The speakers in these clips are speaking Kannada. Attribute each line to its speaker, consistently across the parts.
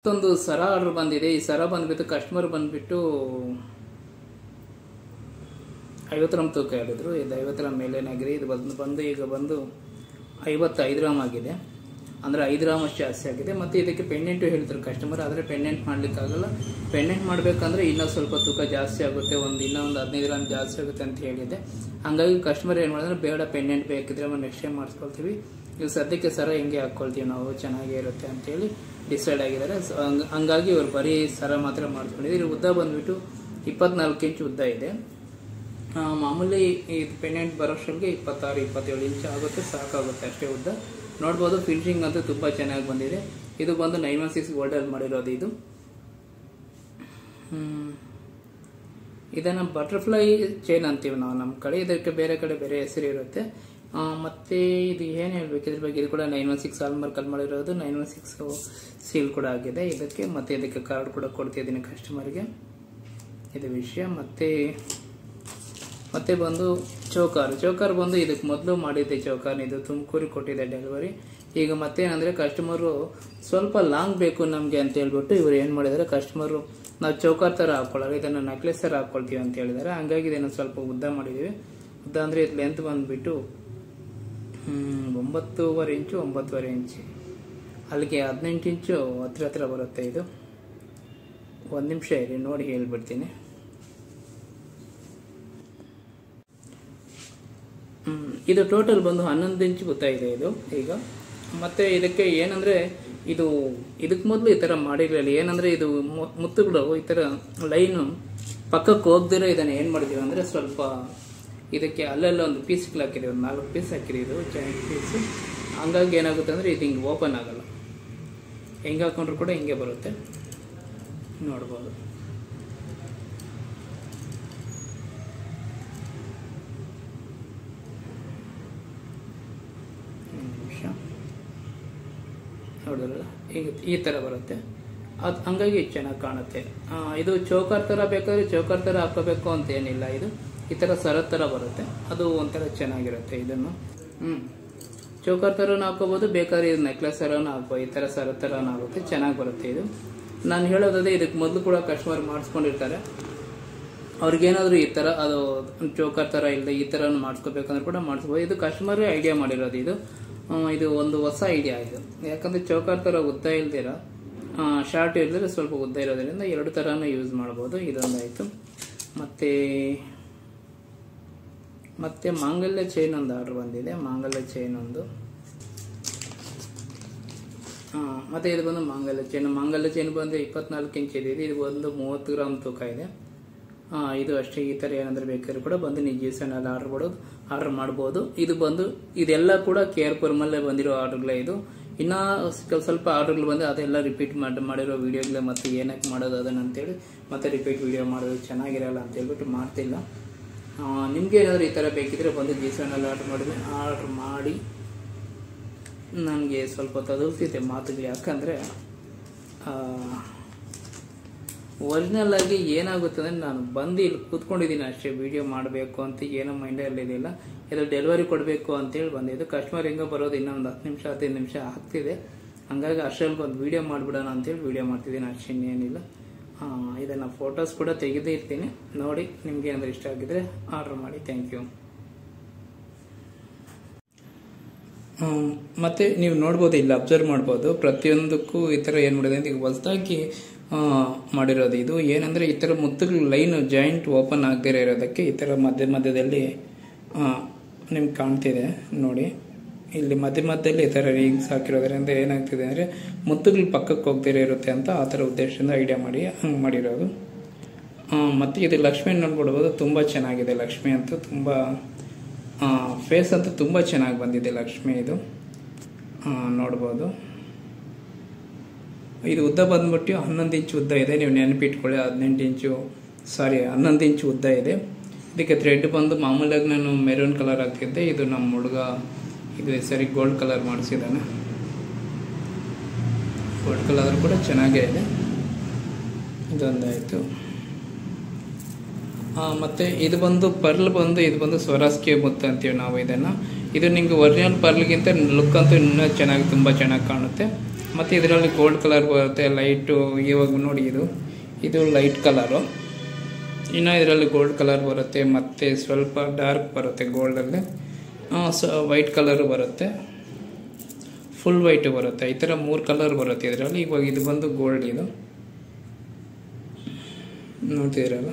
Speaker 1: ಮತ್ತೊಂದು ಸರ ಆರ್ಡರ್ ಬಂದಿದೆ. ಈ ಸರ ಬಂದ್ಬಿಟ್ಟು ಕಸ್ಟಮರ್ ಬಂದ್ಬಿಟ್ಟು 50 ಗ್ರಾಮ್ ತೂಕ ಹೇಳಿದ್ರು. ಇದು 50 ಗ್ರಾಮ್ ಮೇಲೇನಾಗಿದೆ. ಇದು ಬಂದು ಈಗ 55 ಗ್ರಾಮ್ ಆಗಿದೆ. ಅಂದರೆ 5 ಗ್ರಾಮ್ ಅಷ್ಟು ಜಾಸ್ತಿ ಆಗಿದೆ. ಮತ್ತು ಇದಕ್ಕೆ ಪೆಂಡೆಂಟು ಹೇಳ್ತಾರೆ ಕಸ್ಟಮರ್, ಆದರೆ ಪೆಂಡೆಂಟ್ ಮಾಡಲಿಕ್ಕಾಗಲ್ಲ. ಪೆಂಡೆಂಟ್ ಮಾಡಬೇಕಂದ್ರೆ ಇನ್ನೂ ಸ್ವಲ್ಪ ತೂಕ ಜಾಸ್ತಿ ಆಗುತ್ತೆ, ಇನ್ನೂ ಒಂದು 15 ಗ್ರಾಮ್ ಜಾಸ್ತಿ ಆಗುತ್ತೆ ಅಂತ ಹೇಳಿದೆ. ಹಾಗಾಗಿ ಕಸ್ಟಮರ್ ಏನು ಮಾಡಿದ್ರೆ, ಬೇಡ ಪೆಂಡೆಂಟ್ ಬೇಕಿದ್ರೆ ನಾವು ನೆಕ್ಸ್ಟ್ ಟೈಮ್ ಮಾಡಿಸ್ಕೊಳ್ತೀವಿ, ಈಗ ಸದ್ಯಕ್ಕೆ ಸರ ಹಿಂಗೆ ಹಾಕ್ಕೊಳ್ತೀವಿ ನಾವು, ಚೆನ್ನಾಗೇ ಇರುತ್ತೆ ಅಂತೇಳಿ ಡಿಸೈಡ್ ಆಗಿದ್ದಾರೆ. ಹಂಗಾಗಿ ಇವರು ಬರೀ ಸರ ಮಾತ್ರ ಮಾಡಿಸ್ಕೊಂಡಿದ್ದಾರೆ. ಇದು ಉದ್ದ ಬಂದ್ಬಿಟ್ಟು 24 ಇಂಚ್ ಉದ್ದ ಇದೆ. ಮಾಮೂಲಿ ಇದು ಪೆಂಡೆಂಟ್ ಬರೋಷ್ಟೊಳಗೆ 26-27 ಇಂಚ್ ಆಗುತ್ತೆ, ಸಾಕಾಗುತ್ತೆ ಅಷ್ಟೇ ಉದ್ದ. ನೋಡ್ಬೋದು ಫಿನಿಶಿಂಗ್ ಅಂತೂ ತುಂಬ ಚೆನ್ನಾಗಿ ಬಂದಿದೆ. ಇದು ಬಂದು 916 ಗೋಲ್ಡಲ್ಲಿ ಮಾಡಿರೋದು. ಇದು ಇದನ್ನು ಬಟರ್ಫ್ಲೈ ಚೈನ್ ಅಂತೀವಿ ನಾವು ನಮ್ಮ ಕಡೆ, ಇದಕ್ಕೆ ಬೇರೆ ಕಡೆ ಬೇರೆ ಹೆಸರು ಇರುತ್ತೆ. ಮತ್ತೆ ಇದು ಏನು ಹೇಳ್ಬೇಕು ಇದ್ರ ಬಗ್ಗೆ, ಇದು ಕೂಡ 916 ಹಾಲ್ಮಾರ್ಕಲ್ಲಿ ಮಾಡಿರೋದು, 916 ಸೀಲ್ ಕೂಡ ಆಗಿದೆ ಇದಕ್ಕೆ. ಮತ್ತೆ ಇದಕ್ಕೆ ಕಾರ್ಡ್ ಕೂಡ ಕೊಡ್ತಿದ್ದೀನಿ ಕಸ್ಟಮರ್ಗೆ, ಇದು ವಿಷಯ. ಮತ್ತೆ ಬಂದು ಚೌಕಾರ್ ಬಂದು ಇದಕ್ಕೆ ಮೊದಲು ಮಾಡಿದ್ದೆ ಚೌಕಾರ್, ಇದು ತುಮಕೂರಿಗೆ ಕೊಟ್ಟಿದ್ದೆ ಡೆಲಿವರಿ. ಈಗ ಮತ್ತೇನಂದ್ರೆ ಕಸ್ಟಮರು ಸ್ವಲ್ಪ ಲಾಂಗ್ ಬೇಕು ನಮಗೆ ಅಂತ ಹೇಳ್ಬಿಟ್ಟು ಇವರು ಏನು ಮಾಡಿದ್ದಾರೆ, ಕಸ್ಟಮರು ನಾವು ಚೌಕಾರ್ ಥರ ಹಾಕೊಳ್ಳೋರು, ಇದನ್ನು ನೆಕ್ಲೆಸ್ ಥರ ಹಾಕೊಳ್ತೀವಿ ಅಂತ ಹೇಳಿದ್ದಾರೆ. ಹಂಗಾಗಿ ಇದನ್ನು ಸ್ವಲ್ಪ ಉದ್ದ ಮಾಡಿದ್ದೀವಿ. ಉದ್ದ ಅಂದರೆ ಇದು ಲೆಂತ್ ಬಂದುಬಿಟ್ಟು 9.5 ಇಂಚು 9.5 ಇಂಚು, ಅಲ್ಲಿಗೆ 18 ಇಂಚು ಹತ್ರ ಬರುತ್ತೆ. ಇದು ಒಂದು ನಿಮಿಷ ಇರಿ, ನೋಡಿ ಹೇಳ್ಬಿಡ್ತೀನಿ. ಇದು ಟೋಟಲ್ ಬಂದು 11 ಇಂಚು ಉದ್ದ ಇದೆ ಇದು ಈಗ. ಮತ್ತೆ ಇದಕ್ಕೆ ಏನಂದ್ರೆ ಇದಕ್ಕೆ ಮೊದಲು ಈ ತರ ಮಾಡಿರಲಿಲ್ಲ. ಏನಂದ್ರೆ ಇದು ಮುತ್ತುಗಳು ಈ ತರ ಲೈನು ಪಕ್ಕಕ್ಕೆ ಹೋಗ್ದಿರೋ ಇದನ್ನ ಏನ್ ಮಾಡಿದೀವಿ ಅಂದ್ರೆ, ಸ್ವಲ್ಪ ಇದಕ್ಕೆ ಅಲ್ಲೆಲ್ಲ ಒಂದು ಪೀಸ್ ಹಾಕಿದೀವಿ, ಒಂದು 4 ಪೀಸ್ ಹಾಕಿದೀವಿ, ಇದು ಜಾಯಿಂಟ್ ಪೀಸ್. ಹಂಗಾಗಿ ಏನಾಗುತ್ತೆ ಅಂದ್ರೆ ಇದು ಹಿಂಗೆ ಓಪನ್ ಆಗಲ್ಲ, ಹೆಂಗೆ ಹಾಕೊಂಡ್ರು ಕೂಡ ಹಿಂಗೆ ಬರುತ್ತೆ, ನೋಡ್ಬೋದು. ನೋಡಿದ್ರಲ್ಲ, ಈಗ ಈ ತರ ಬರುತ್ತೆ. ಅದು ಹಂಗಾಗಿ ಚೆನ್ನಾಗಿ ಕಾಣುತ್ತೆ. ಇದು ಚೌಕಾರ್ ತರ ಬೇಕಾದ್ರೆ ಚೌಕಾರ್ ತರ ಹಾಕೋಬೇಕು ಅಂತ ಏನಿಲ್ಲ, ಇದು ಈ ತರ ಸರ ತರ ಬರುತ್ತೆ, ಅದು ಒಂಥರ ಚೆನ್ನಾಗಿರುತ್ತೆ. ಇದನ್ನು ಚೌಕಾರ್ ತರನ ಹಾಕೋಬಹುದು, ಬೇಕಾದ್ರೆ ಇದು ನೆಕ್ಲೆಸ್ ತರನ ಹಾಕ್ಬೋದು, ಈ ತರ ಸರ ತರನ ಆಗುತ್ತೆ, ಚೆನ್ನಾಗಿ ಬರುತ್ತೆ. ಇದು ನಾನು ಹೇಳೋದೇ, ಇದಕ್ಕೆ ಮೊದಲು ಕೂಡ ಕಸ್ಟಮರ್ ಮಾಡಿಸ್ಕೊಂಡಿರ್ತಾರೆ, ಅವ್ರಿಗೇನಾದ್ರು ಈ ತರ ಅದು ಚೌಕಾರ್ ತರ ಇಲ್ಲದೆ ಈ ತರ ಮಾಡಿಸ್ಕೋಬೇಕಂದ್ರೆ ಕೂಡ ಮಾಡಿಸ್ಬೋದು. ಇದು ಕಸ್ಟಮರ್ ಐಡಿಯಾ ಮಾಡಿರೋದು. ಇದು ಒಂದು ಹೊಸ ಐಡಿಯಾ ಇದು, ಯಾಕಂದ್ರೆ ಚೌಕಾರ್ ತರ ಉದ್ದ ಇಲ್ದಿರ, ಶಾರ್ಟ್ ಇಲ್ದಿರ ಸ್ವಲ್ಪ ಉದ್ದ ಇರೋದ್ರಿಂದ 2 ತರನ ಯೂಸ್ ಮಾಡಬಹುದು. ಇದೊಂದಾಯ್ತು. ಮತ್ತೆ ಮಾಂಗಲ್ಯ ಚೈನ್ ಒಂದು ಆರ್ಡರ್ ಬಂದಿದೆ, ಮಾಂಗಲ್ಯ ಚೈನ್ ಒಂದು. ಮತ್ತೆ ಇದು ಬಂದು ಮಾಂಗಲ್ಯ ಚೈನ್ ಬಂದು 24 ಇಂಚ್ ಇದೆ. ಇದು ಒಂದು 30 ಗ್ರಾಮ್ ತೂಕ ಇದೆ. ಇದು ಅಷ್ಟೇ. ಈ ತರ ಏನಾದ್ರು ಬೇಕಾದ್ರೂ ಕೂಡ ಬಂದು ನೀವು ಜಿಸನಲ್ಲಿ ಆರ್ಡರ್ ಮಾಡಬಹುದು. ಇದು ಬಂದು ಇದೆಲ್ಲ ಕೂಡ KR ಮಲ್ಲೇ ಬಂದಿರೋ ಆರ್ಡರ್ಗಳೇ. ಇದು ಇನ್ನ ಸ್ವಲ್ಪ ಆರ್ಡರ್ಗಳು ಬಂದು ಅದೆಲ್ಲ ರಿಪೀಟ್ ಮಾಡಿರೋ ವಿಡಿಯೋಗಳೇ, ಮತ್ತೆ ಏನಕ್ಕೆ ಮಾಡೋದು ಅದನ್ನ ಅಂತೇಳಿ ಮತ್ತೆ ರಿಪೀಟ್ ವಿಡಿಯೋ ಮಾಡೋದು ಚೆನ್ನಾಗಿರಲ್ಲ ಅಂತ ಹೇಳ್ಬಿಟ್ಟು ಮಾಡ್ತಿಲ್ಲ. ನಿಮ್ಗೆ ಏನಾದ್ರು ಈ ತರ ಬೇಕಿದ್ರೆ ಬಂದು ಜಿಸನಲ್ಲಿ ಆರ್ಡರ್ ಮಾಡಿ. ನನಗೆ ಸ್ವಲ್ಪ ತದಲ್ತಿದೆ ಮಾತುಗಳು, ಯಾಕಂದ್ರೆ ಒರಿಜಿನಲ್ ಆಗಿ ಏನಾಗುತ್ತೆ ಅಂದ್ರೆ, ನಾನು ಬಂದು ಇಲ್ಲಿ ಕೂತ್ಕೊಂಡಿದ್ದೀನಿ ಅಷ್ಟೇ, ವಿಡಿಯೋ ಮಾಡಬೇಕು ಅಂತ ಏನೋ ಮೈಂಡಲ್ಲಿ ಇದಿಲ್ಲ. ಇದು ಡೆಲಿವರಿ ಕೊಡಬೇಕು ಅಂತೇಳಿ ಬಂದಿದ್ದು. ಕಸ್ಟಮರ್ ಹೆಂಗೋ ಬರೋದು ಇನ್ನೊಂದು 10 ನಿಮಿಷ 15 ನಿಮಿಷ ಆಗ್ತಿದೆ. ಹಂಗಾಗಿ ಅಷ್ಟರಲ್ಲಿ ಒಂದು ವಿಡಿಯೋ ಮಾಡಿಬಿಡೋಣ ಅಂತೇಳಿ ವಿಡಿಯೋ ಮಾಡ್ತಿದ್ದೀನಿ ಅಷ್ಟೇ, ಇನ್ನೇನಿಲ್ಲ. ಇದನ್ನು ಫೋಟೋಸ್ ಕೂಡ ತೆಗೆದೇ ಇರ್ತೀನಿ, ನೋಡಿ. ನಿಮ್ಗೆ ಏನಾದ್ರು ಇಷ್ಟ ಆಗಿದ್ರೆ ಆರ್ಡರ್ ಮಾಡಿ. Thank you. ಮತ್ತೆ ನೀವು ನೋಡ್ಬೋದು, ಇಲ್ಲಿ ಅಬ್ಸರ್ವ್ ಮಾಡ್ಬೋದು, ಪ್ರತಿಯೊಂದಕ್ಕೂ ಈ ಥರ ಏನು ಮಾಡಿದೆ ಅಂತ ಈಗ ಹೊಸದಾಗಿ ಮಾಡಿರೋದು. ಇದು ಏನಂದ್ರೆ, ಈ ಥರ ಮುತ್ತುಗಳು ಲೈನ್ ಜಾಯಿಂಟ್ ಓಪನ್ ಆಗದೇ ಇರೋದಕ್ಕೆ ಈ ಥರ ಮಧ್ಯದಲ್ಲಿ ನಿಮ್ಗೆ ಕಾಣ್ತಿದೆ ನೋಡಿ. ಇಲ್ಲಿ ಮಧ್ಯದಲ್ಲಿ ಈ ಥರ ರಿಂಗ್ಸ್ ಹಾಕಿರೋದ್ರಿಂದ ಏನಾಗ್ತಿದೆ ಅಂದರೆ, ಮುತ್ತುಗಳು ಪಕ್ಕಕ್ಕೆ ಹೋಗ್ದಿರೇ ಇರುತ್ತೆ ಅಂತ ಆ ಥರ ಉದ್ದೇಶದಿಂದ ಐಡಿಯಾ ಮಾಡಿ ಹಂಗೆ ಮಾಡಿರೋದು. ಮತ್ತು ಇದು ಲಕ್ಷ್ಮಿ ನೋಡ್ಬಿಡ್ಬೋದು, ತುಂಬ ಚೆನ್ನಾಗಿದೆ. ಲಕ್ಷ್ಮಿ ಅಂತೂ ತುಂಬ ಫೇಸ್ ಅಂತೂ ತುಂಬ ಚೆನ್ನಾಗಿ ಬಂದಿದೆ ಲಕ್ಷ್ಮಿ. ಇದು ನೋಡ್ಬೋದು. ಇದು ಉದ್ದ ಬಂದ್ಬಿಟ್ಟು 11 ಇಂಚು ಉದ್ದ ಇದೆ. ನೀವು ನೆನಪಿಟ್ಕೊಳ್ಳಿ, 11 ಇಂಚು ಉದ್ದ ಇದೆ. ಇದಕ್ಕೆ ಥ್ರೆಡ್ ಬಂದು ಮಾಮೂಲಾಗಿ ನಾನು ಮೆರೂನ್ ಕಲರ್ ಹಾಕ್ತಿದ್ದೆ, ಇದು ನಮ್ಮ ಹುಡುಗ ಇದು ಸರಿ ಗೋಲ್ಡ್ ಕಲರ್ ಮಾಡಿಸಿದ್ದಾನೆ. ಗೋಲ್ಡ್ ಕಲರ್ ಕೂಡ ಚೆನ್ನಾಗೇ ಇದೆ. ಇದೊಂದಾಯಿತು. ಮತ್ತೆ ಇದು ಬಂದು ಪರ್ಲ್ ಬಂದು, ಇದು ಬಂದು ಸ್ವರಾಸ್ಕಿ ಮುತ್ತು ಅಂತೀವಿ ನಾವು ಇದನ್ನು. ಇದು ನಿಮ್ಗೆ ಒರಿಜಿನಲ್ ಪರ್ಲ್ಗಿಂತ ಲುಕ್ ಅಂತೂ ಇನ್ನೂ ಚೆನ್ನಾಗಿ ತುಂಬ ಚೆನ್ನಾಗಿ ಕಾಣುತ್ತೆ. ಮತ್ತು ಇದರಲ್ಲಿ ಗೋಲ್ಡ್ ಕಲರ್ ಬರುತ್ತೆ, ಲೈಟು. ಇವಾಗ ನೋಡಿ ಇದು ಲೈಟ್ ಕಲರು. ಇನ್ನು ಇದರಲ್ಲಿ ಗೋಲ್ಡ್ ಕಲರ್ ಬರುತ್ತೆ, ಮತ್ತು ಸ್ವಲ್ಪ ಡಾರ್ಕ್ ಬರುತ್ತೆ ಗೋಲ್ಡಲ್ಲಿ, ವೈಟ್ ಕಲರ್ ಬರುತ್ತೆ, ಫುಲ್ ವೈಟ್ ಬರುತ್ತೆ. ಈ ಥರ 3 ಕಲರ್ ಬರುತ್ತೆ ಇದರಲ್ಲಿ. ಇವಾಗ ಇದು ಬಂದು ಗೋಲ್ಡ್, ಇದು ನೋಡ್ತಿದ್ದೀರಲ್ಲ.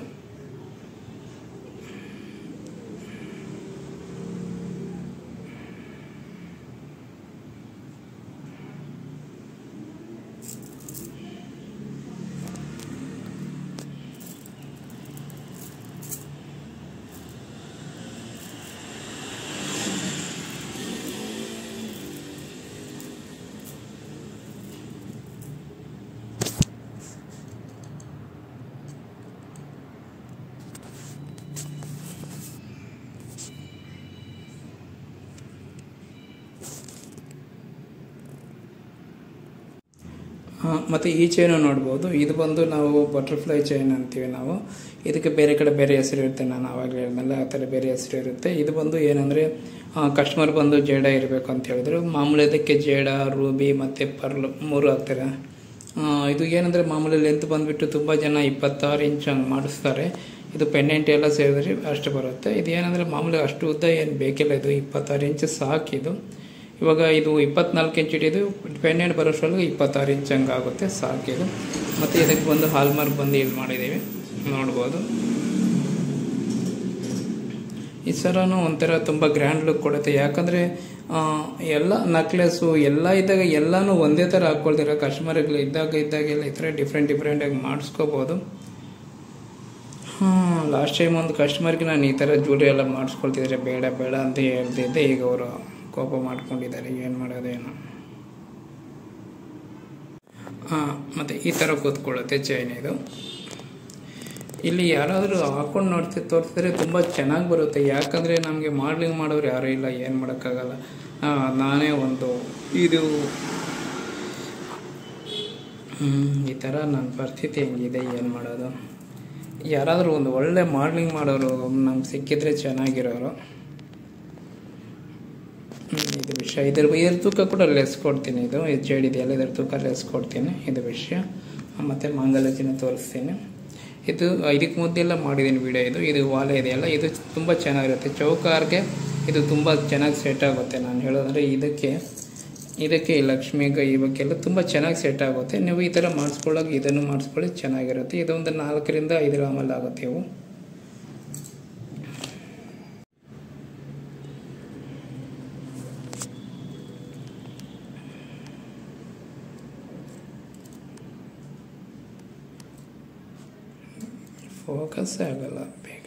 Speaker 1: ಮತ್ತು ಈ ಚೈನು ನೋಡ್ಬೋದು. ಇದು ಬಂದು ನಾವು ಬಟರ್ಫ್ಲೈ ಚೈನ್ ಅಂತೀವಿ ನಾವು. ಇದಕ್ಕೆ ಬೇರೆ ಕಡೆ ಬೇರೆ ಹೆಸರು ಇರುತ್ತೆ, ನಾನು ಆವಾಗಲೇ ಹೇಳಿದ್ನಲ್ಲ ಆ ಥರ ಬೇರೆ ಹೆಸರು ಇರುತ್ತೆ. ಇದು ಬಂದು ಏನಂದರೆ ಕಸ್ಟಮರ್ ಬಂದು ಜೇಡ ಇರಬೇಕು ಅಂತ ಹೇಳಿದ್ರು. ಮಾಮೂಲಿ ಇದಕ್ಕೆ ಜೇಡ, ರೂಬಿ ಮತ್ತು ಪರ್ಲ್ 3 ಹಾಕ್ತಾರೆ. ಇದು ಏನಂದರೆ ಮಾಮೂಲಿ ಲೆಂತ್ ಬಂದುಬಿಟ್ಟು ತುಂಬ ಜನ 26 ಇಂಚ್ ಹಂಗೆ ಮಾಡಿಸ್ತಾರೆ. ಇದು ಪೆಂಡೆಂಟ್ ಎಲ್ಲ ಸೇರಿದ್ರೆ ಅಷ್ಟು ಬರುತ್ತೆ. ಇದು ಏನಂದರೆ ಮಾಮೂಲಿ ಅಷ್ಟು ಉದ್ದ ಏನು ಬೇಕಿಲ್ಲ, ಇದು 26 ಇಂಚ್ ಸಾಕಿದು. ಇವಾಗ ಇದು 24 ಇಂಚ್ ಇಟ್ಟಿದ್ದು, ಪೆಂಡೆಂಟ್ ಬರೋಷ್ಟೊಳಗೆ 26 ಇಂಚ್ ಹಂಗೆ ಆಗುತ್ತೆ, ಸಾಕಿದು. ಮತ್ತು ಇದಕ್ಕೆ ಬಂದು ಹಾಲ್ಮಾರ್ಕ್ ಬಂದು ಯೂಸ್ ಮಾಡಿದ್ದೀವಿ, ನೋಡ್ಬೋದು. ಈ ಸರನು ಒಂಥರ ತುಂಬ ಗ್ರ್ಯಾಂಡ್ ಲುಕ್ ಕೊಡುತ್ತೆ. ಯಾಕಂದರೆ ಎಲ್ಲ ನಕ್ಲೆಸ್ಸು ಎಲ್ಲ ಇದ್ದಾಗ ಎಲ್ಲನೂ ಒಂದೇ ಥರ ಹಾಕ್ಕೊಳ್ತೀರ. ಕಸ್ಟಮರ್ಗಳು ಇದ್ದಾಗೆಲ್ಲ ಈ ಥರ ಡಿಫ್ರೆಂಟಾಗಿ ಮಾಡಿಸ್ಕೋಬೋದು. ಲಾಸ್ಟ್ ಟೈಮ್ ಒಂದು ಕಸ್ಟಮರ್ಗೆ ನಾನು ಈ ಥರ ಜ್ಯುವೆಲ್ರಿ ಎಲ್ಲ ಮಾಡಿಸ್ಕೊಳ್ತಿದ್ರೆ ಬೇಡ ಅಂತ ಹೇಳ್ತಿದ್ದೆ. ಈಗ ಅವರು ಕೋಪ ಮಾಡ್ಕೊಂಡಿದ್ದಾರೆ, ಏನು ಮಾಡೋದೇನು. ಮತ್ತು ಈ ಥರ ಕೂತ್ಕೊಳ್ಳುತ್ತೆ ಚೈನ್ ಇದು. ಇಲ್ಲಿ ಯಾರಾದರೂ ಹಾಕೊಂಡು ತೋರಿಸಿದ್ರೆ ತುಂಬ ಚೆನ್ನಾಗಿ ಬರುತ್ತೆ. ಯಾಕಂದರೆ ನಮಗೆ ಮಾಡ್ಲಿಂಗ್ ಮಾಡೋರು ಯಾರೂ ಇಲ್ಲ, ಏನು ಮಾಡೋಕ್ಕಾಗಲ್ಲ. ನಾನೇ ಒಂದು ಇದು ಈ ಥರ ನನ್ನ ಪರಿಸ್ಥಿತಿ ಹೆಂಗಿದೆ, ಏನು ಮಾಡೋದು. ಯಾರಾದರೂ ಒಂದು ಒಳ್ಳೆ ಮಾಡ್ಲಿಂಗ್ ಮಾಡೋರು ನಮ್ಗೆ ಸಿಕ್ಕಿದ್ರೆ ಚೆನ್ನಾಗಿರೋರು. ಇದು ವಿಷಯ. ಇದ್ರ ತೂಕ ಕೂಡ ಲೆಸ್ ಕೊಡ್ತೀನಿ. ಇದು ಜೇಡಿದೆಯಲ್ಲ, ಇದರ ತೂಕ ಲೆಸ್ ಕೊಡ್ತೀನಿ, ಇದು ವಿಷಯ. ಮತ್ತು ಮಾಂಗಲ್ಯಚಿನ್ನ ತೋರಿಸ್ತೀನಿ. ಇದಕ್ಕೆ ಮೊದಲೆಲ್ಲ ಮಾಡಿದ್ದೀನಿ ವಿಡಿಯೋ. ಇದು ವಾಲೆ ಇದೆಯಲ್ಲ, ಇದು ತುಂಬ ಚೆನ್ನಾಗಿರುತ್ತೆ. ಚೌಕಾರ್ಗೆ ಇದು ತುಂಬ ಚೆನ್ನಾಗಿ ಸೆಟ್ ಆಗುತ್ತೆ. ನಾನು ಹೇಳೋದಂದರೆ ಇದಕ್ಕೆ ಲಕ್ಷ್ಮಿಗೆ ಇವಕ್ಕೆಲ್ಲ ತುಂಬ ಚೆನ್ನಾಗಿ ಸೆಟ್ ಆಗುತ್ತೆ. ನೀವು ಈ ಥರ ಮಾಡಿಸ್ಕೊಳ್ಳೋಕೆ ಇದನ್ನು ಮಾಡಿಸ್ಕೊಳ್ಳಿ, ಚೆನ್ನಾಗಿರುತ್ತೆ. ಇದೊಂದು 4 ರಿಂದ 5 ಗ್ರಾಮಲ್ಲಿ ಆಗುತ್ತೆ ಇವು. ಫೋಕಸ್ ಆಗಲ್ಲ ಬೇಗ.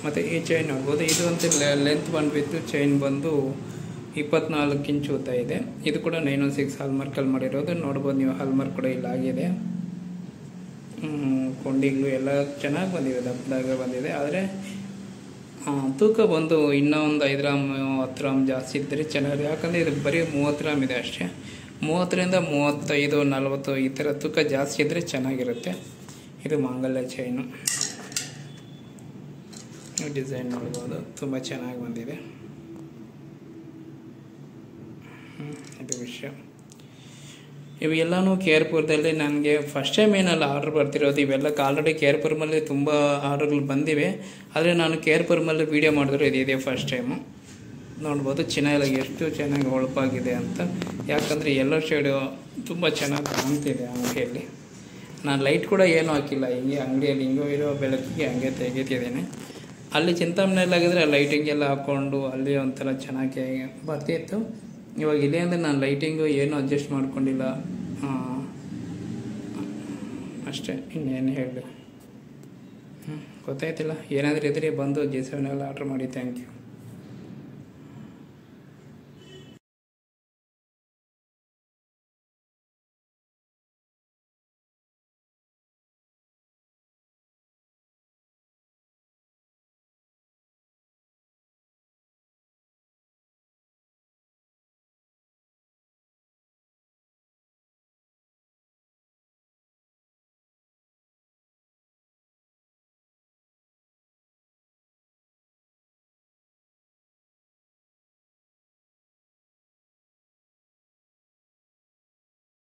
Speaker 1: ಮತ್ತು ಈ ಚೈನ್ ನೋಡ್ಬೋದು. ಇದು ಅಂತ ಲೆಂತ್ ಬಂದುಬಿಟ್ಟು ಚೈನ್ ಬಂದು 24 ಇಂಚ್ ಉದ್ದ ಇದೆ. ಇದು ಕೂಡ 916 ಹಾಲ್ಮಾರ್ಕಲ್ಲಿ ಮಾಡಿರೋದು. ನೋಡ್ಬೋದು ನೀವು, ಹಾಲ್ಮಾರ್ಕ್ ಕೂಡ ಇಲ್ಲ ಆಗಿದೆ. ಕೊಂಡಿಗಳು ಎಲ್ಲ ಚೆನ್ನಾಗಿ ಬಂದಿದೆ, ದಪ್ಪದಾಗ ಬಂದಿದೆ. ಆದರೆ ತೂಕ ಬಂದು ಇನ್ನೂ ಒಂದು 5 ಗ್ರಾಮ್ 10 ಗ್ರಾಮ್ ಜಾಸ್ತಿ ಇದ್ದರೆ ಚೆನ್ನಾಗಿದೆ. ಯಾಕಂದರೆ ಇದು ಬರೀ 30 ಗ್ರಾಮ್ ಇದೆ ಅಷ್ಟೇ. 30 ರಿಂದ 35, 40 ಈ ಥರ ತೂಕ ಜಾಸ್ತಿ ಇದ್ದರೆ ಚೆನ್ನಾಗಿರುತ್ತೆ. ಇದು ಮಾಂಗಲ್ಯ ಚೈನು. ಡಿಸೈನ್ ನೋಡ್ಬೋದು, ತುಂಬ ಚೆನ್ನಾಗಿ ಬಂದಿದೆ. ಇದು ವಿಷಯ. ಇವೆಲ್ಲನೂ ಕೇರ್ಪುರದಲ್ಲಿ ನನಗೆ ಫಸ್ಟ್ ಟೈಮ್ ಏನಲ್ಲ ಆರ್ಡ್ರ್ ಬರ್ತಿರೋದು. ಇವೆಲ್ಲಕ್ಕೆ ಆಲ್ರೆಡಿ ಕೇರ್ಪುರಮಲ್ಲಿ ತುಂಬ ಆರ್ಡ್ರ್ಗಳು ಬಂದಿವೆ. ಆದರೆ ನಾನು ಕೇರ್ಪುರಮಲ್ಲಿ ವೀಡಿಯೋ ಮಾಡಿದ್ರು ಇದಿದೆ ಫಸ್ಟ್ ಟೈಮು. ನೋಡ್ಬೋದು ಚಿನ್ನ ಎಷ್ಟು ಚೆನ್ನಾಗಿ ಹೊಳಪಾಗಿದೆ ಅಂತ. ಯಾಕಂದರೆ ಎಲ್ಲೋ ಶೇಡು ತುಂಬ ಚೆನ್ನಾಗಿ ಕಾಣ್ತಿದೆ ಅಂಗಡಿಯಲ್ಲಿ. ನಾನು ಲೈಟ್ ಕೂಡ ಏನೂ ಹಾಕಿಲ್ಲ, ಹಿಂಗೆ ಅಂಗಡಿಯಲ್ಲಿ ಹಿಂಗೋ ಇರೋ ಬೆಳಕಿಗೆ ಹಂಗೆ ತೆಗಿತಿದ್ದೇನೆ. ಅಲ್ಲಿ ಚಿಂತಾಮಣಿಯಲ್ಲಾಗಿದ್ರೆ ಲೈಟಿಂಗೆಲ್ಲ ಹಾಕ್ಕೊಂಡು ಅಲ್ಲಿ ಒಂಥರ ಚೆನ್ನಾಗಿ ಬರ್ತಿತ್ತು. ಇವಾಗ ಇಲ್ಲೇ ಅಂದರೆ ನಾನು ಲೈಟಿಂಗು ಏನೂ ಅಡ್ಜಸ್ಟ್ ಮಾಡ್ಕೊಂಡಿಲ್ಲ ಅಷ್ಟೇ, ಇನ್ನೇನು ಹೇಳಿ. ಗೊತ್ತಾಯ್ತಿಲ್ಲ. ಏನಾದರೂ ಇದ್ರೆ ಬಂದು G7 ಆರ್ಡ್ರ್ ಮಾಡಿ. Thank you.